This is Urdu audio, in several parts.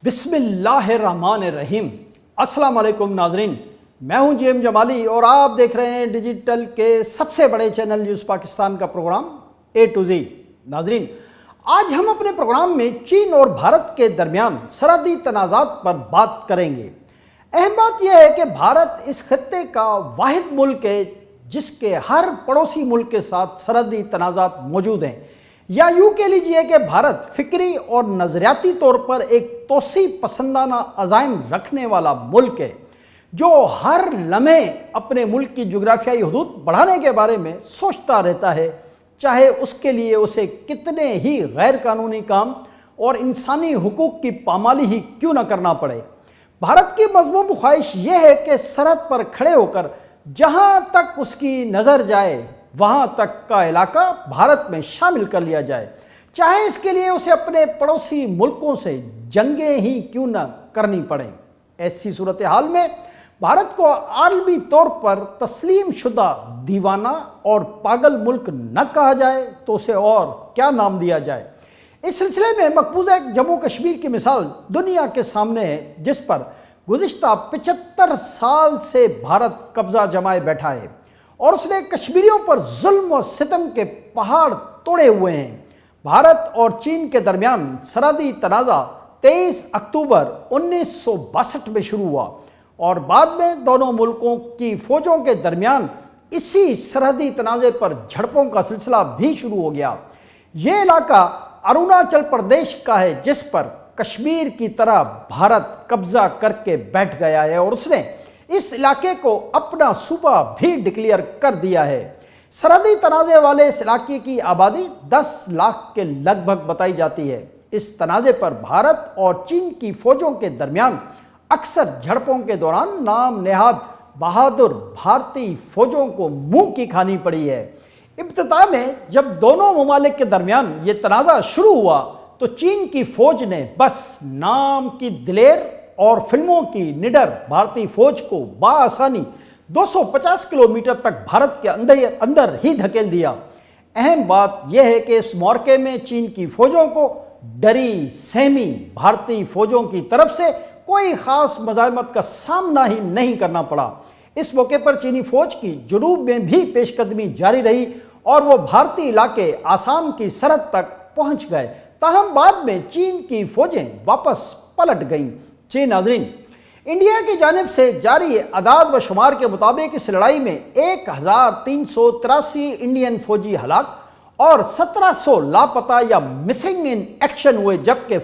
بسم اللہ الرحمن الرحیم۔ السلام علیکم ناظرین، میں ہوں جی ایم جمالی اور آپ دیکھ رہے ہیں ڈیجیٹل کے سب سے بڑے چینل نیوز پاکستان کا پروگرام اے ٹو زی۔ ناظرین، آج ہم اپنے پروگرام میں چین اور بھارت کے درمیان سرحدی تنازعات پر بات کریں گے۔ اہم بات یہ ہے کہ بھارت اس خطے کا واحد ملک ہے جس کے ہر پڑوسی ملک کے ساتھ سرحدی تنازعات موجود ہیں، یا یوں کہہ لیجئے کہ بھارت فکری اور نظریاتی طور پر ایک توسیع پسندانہ عزائم رکھنے والا ملک ہے جو ہر لمحے اپنے ملک کی جغرافیائی حدود بڑھانے کے بارے میں سوچتا رہتا ہے، چاہے اس کے لیے اسے کتنے ہی غیر قانونی کام اور انسانی حقوق کی پامالی ہی کیوں نہ کرنا پڑے۔ بھارت کی مذموم خواہش یہ ہے کہ سرحد پر کھڑے ہو کر جہاں تک اس کی نظر جائے وہاں تک کا علاقہ بھارت میں شامل کر لیا جائے، چاہے اس کے لیے اسے اپنے پڑوسی ملکوں سے جنگیں ہی کیوں نہ کرنی پڑیں۔ ایسی صورتحال میں بھارت کو عالمی طور پر تسلیم شدہ دیوانہ اور پاگل ملک نہ کہا جائے تو اسے اور کیا نام دیا جائے۔ اس سلسلے میں مقبوضہ جموں کشمیر کی مثال دنیا کے سامنے ہے، جس پر گزشتہ 75 سال سے بھارت قبضہ جمائے بیٹھا ہے اور اس نے کشمیریوں پر ظلم و ستم کے پہاڑ توڑے ہوئے ہیں۔ بھارت اور چین کے درمیان سرحدی تنازع 23 اکتوبر 1962 میں شروع ہوا اور بعد میں دونوں ملکوں کی فوجوں کے درمیان اسی سرحدی تنازع پر جھڑپوں کا سلسلہ بھی شروع ہو گیا۔ یہ علاقہ اروناچل پردیش کا ہے جس پر کشمیر کی طرح بھارت قبضہ کر کے بیٹھ گیا ہے اور اس نے اس علاقے کو اپنا صوبہ بھی ڈکلیئر کر دیا ہے۔ سرحدی تنازع والے اس علاقے کی آبادی 10 لاکھ کے لگ بھگ بتائی جاتی ہے۔ اس تنازع پر بھارت اور چین کی فوجوں کے درمیان اکثر جھڑپوں کے دوران نام نہاد بہادر بھارتی فوجوں کو منہ کی کھانی پڑی ہے۔ ابتدا میں جب دونوں ممالک کے درمیان یہ تنازع شروع ہوا تو چین کی فوج نے بس نام کی دلیر اور فلموں کی نڈر بھارتی فوج کو بآسانی 250 کلومیٹر تک بھارت کے اندر ہی دھکیل دیا۔ اہم بات یہ ہے کہ اس موقع میں چین کی فوجوں کو ڈری سہمی بھارتی فوجوں کی طرف سے کوئی خاص مزاحمت کا سامنا ہی نہیں کرنا پڑا۔ اس موقع پر چینی فوج کی جنوب میں بھی پیش قدمی جاری رہی اور وہ بھارتی علاقے آسام کی سرحد تک پہنچ گئے، تاہم بعد میں چین کی فوجیں واپس پلٹ گئیں۔ جی ناظرین، انڈیا کی جانب سے جاری اعداد و شمار کے مطابق اس لڑائی میں 1383 انڈین فوجی ہلاک اور 1700 لاپتہ یا مسنگ ان ایکشن ہوئے، جبکہ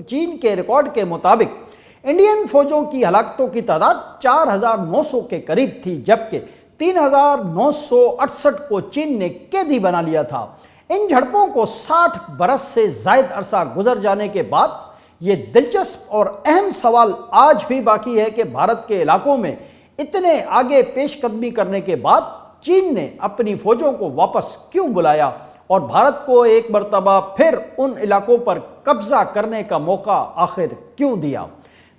چین کے ریکارڈ کے مطابق انڈین فوجوں کی ہلاکتوں کی تعداد 4900 کے قریب تھی، جبکہ 3968 کو چین نے قیدی بنا لیا تھا۔ ان جھڑپوں کو 60 برس سے زائد عرصہ گزر جانے کے بعد یہ دلچسپ اور اہم سوال آج بھی باقی ہے کہ بھارت کے علاقوں میں اتنے آگے پیش قدمی کرنے کے بعد چین نے اپنی فوجوں کو واپس کیوں بلایا اور بھارت کو ایک مرتبہ پھر ان علاقوں پر قبضہ کرنے کا موقع آخر کیوں دیا۔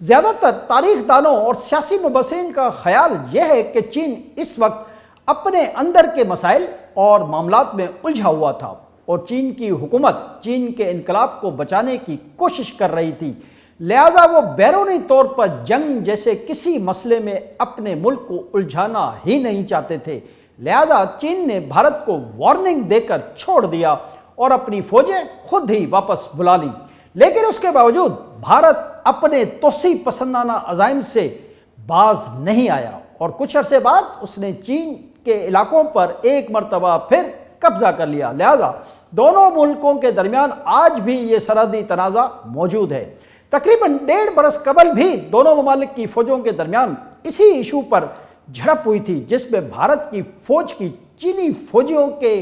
زیادہ تر تاریخ دانوں اور سیاسی مبصرین کا خیال یہ ہے کہ چین اس وقت اپنے اندر کے مسائل اور معاملات میں الجھا ہوا تھا اور چین کی حکومت چین کے انقلاب کو بچانے کی کوشش کر رہی تھی، لہذا وہ بیرونی طور پر جنگ جیسے کسی مسئلے میں اپنے ملک کو الجھانا ہی نہیں چاہتے تھے۔ لہذا چین نے بھارت کو وارننگ دے کر چھوڑ دیا اور اپنی فوجیں خود ہی واپس بلا لیں، لیکن اس کے باوجود بھارت اپنے توسیع پسندانہ عزائم سے باز نہیں آیا اور کچھ عرصے بعد اس نے چین کے علاقوں پر ایک مرتبہ پھر قبضہ کر لیا۔ لہذا دونوں ملکوں کے درمیان آج بھی یہ سرحدی تنازع موجود ہے۔ تقریباً 1.5 برس قبل بھی دونوں ممالک کی فوجوں کے درمیان اسی ایشو پر جھڑپ ہوئی تھی، جس میں بھارت کی فوج کی چینی فوجیوں کے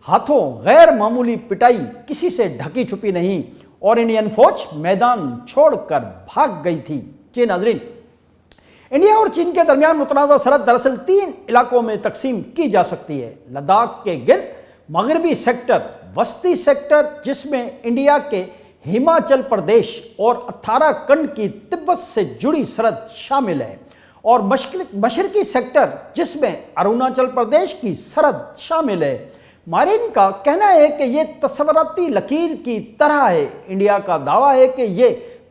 ہاتھوں غیر معمولی پٹائی کسی سے ڈھکی چھپی نہیں اور انڈین فوج میدان چھوڑ کر بھاگ گئی تھی۔ جی ناظرین، انڈیا اور چین کے درمیان متنازع سرحد دراصل 3 علاقوں میں تقسیم کی جا سکتی ہے: لداخ کے گرد مغربی سیکٹر، وسطی سیکٹر جس میں انڈیا کے ہماچل پردیش اور اتھراکھنڈ کی تبت سے جڑی سرحد شامل ہے، اور مشرقی سیکٹر جس میں اروناچل پردیش کی سرحد شامل ہے۔ ماہرین کا کہنا ہے کہ یہ تصوراتی لکیر کی طرح ہے۔ انڈیا کا دعویٰ ہے کہ یہ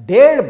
1.5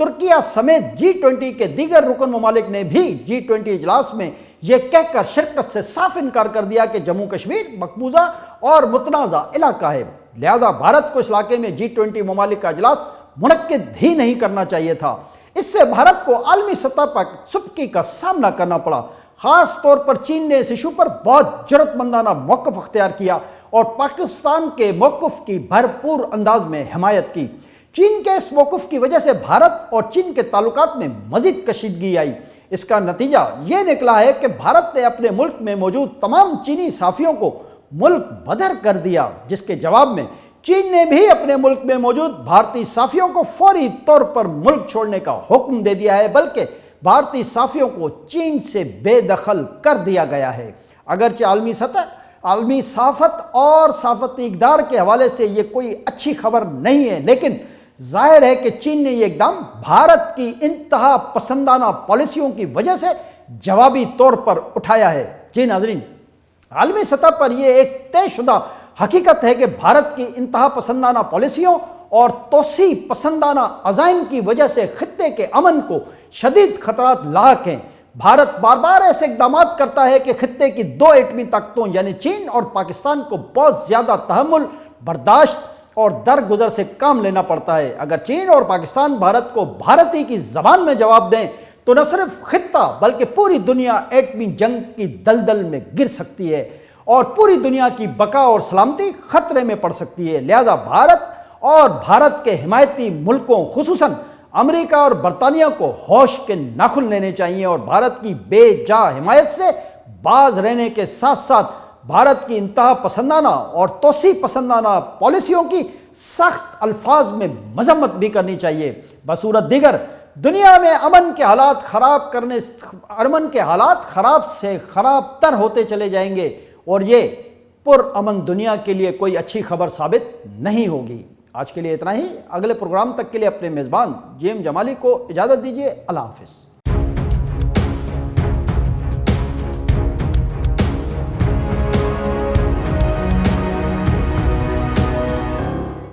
ترکیہ سمیت G20 کے دیگر رکن ممالک نے بھی G20 اجلاس میں یہ کہہ کر شرکت سے صاف انکار کر دیا کہ جموں کشمیر مقبوضہ اور متنازع علاقہ ہے، لہذا بھارت کو اس علاقے میں G20 ممالک کا اجلاس منعقد ہی نہیں کرنا چاہیے تھا۔ اس سے بھارت کو عالمی سطح پر سبکی کا سامنا کرنا پڑا۔ خاص طور پر چین نے اس ایشو پر بہت جرأت مندانہ موقف اختیار کیا اور پاکستان کے موقف کی بھرپور انداز میں حمایت کی۔ چین کے اس موقف کی وجہ سے بھارت اور چین کے تعلقات میں مزید کشیدگی آئی۔ اس کا نتیجہ یہ نکلا ہے کہ بھارت نے اپنے ملک میں موجود تمام چینی صحافیوں کو ملک بدر کر دیا، جس کے جواب میں چین نے بھی اپنے ملک میں موجود بھارتی صحافیوں کو فوری طور پر ملک چھوڑنے کا حکم دے دیا ہے، بلکہ بھارتی صحافیوں کو چین سے بے دخل کر دیا گیا ہے۔ اگرچہ عالمی صحافت اور صحافتی اقدار کے حوالے سے یہ کوئی اچھی خبر نہیں ہے، لیکن ظاہر ہے کہ چین نے یہ اقدام بھارت کی انتہا پسندانہ پالیسیوں کی وجہ سے جوابی طور پر اٹھایا ہے۔ جی ناظرین، عالمی سطح پر یہ ایک طے شدہ حقیقت ہے کہ بھارت کی انتہا پسندانہ پالیسیوں اور توسیع پسندانہ عزائم کی وجہ سے خطے کے امن کو شدید خطرات لاحق ہیں۔ بھارت بار بار ایسے اقدامات کرتا ہے کہ خطے کی دو ایٹمی طاقتوں یعنی چین اور پاکستان کو بہت زیادہ تحمل، برداشت اور درگزر سے کام لینا پڑتا ہے۔ اگر چین اور پاکستان بھارت کو بھارتی کی زبان میں جواب دیں تو نہ صرف خطہ بلکہ پوری دنیا ایٹمی جنگ کی دلدل میں گر سکتی ہے اور پوری دنیا کی بقا اور سلامتی خطرے میں پڑ سکتی ہے۔ لہذا بھارت اور بھارت کے حمایتی ملکوں خصوصاً امریکہ اور برطانیہ کو ہوش کے ناخن لینے چاہیے اور بھارت کی بے جا حمایت سے باز رہنے کے ساتھ ساتھ بھارت کی انتہا پسندانہ اور توسیع پسندانہ پالیسیوں کی سخت الفاظ میں مذمت بھی کرنی چاہیے۔ بصورت دیگر دنیا میں امن کے حالات خراب سے خراب تر ہوتے چلے جائیں گے اور یہ پرامن دنیا کے لیے کوئی اچھی خبر ثابت نہیں ہوگی۔ آج کے لیے اتنا ہی۔ اگلے پروگرام تک کے لیے اپنے میزبان جیم جمالی کو اجازت دیجیے۔ اللہ حافظ۔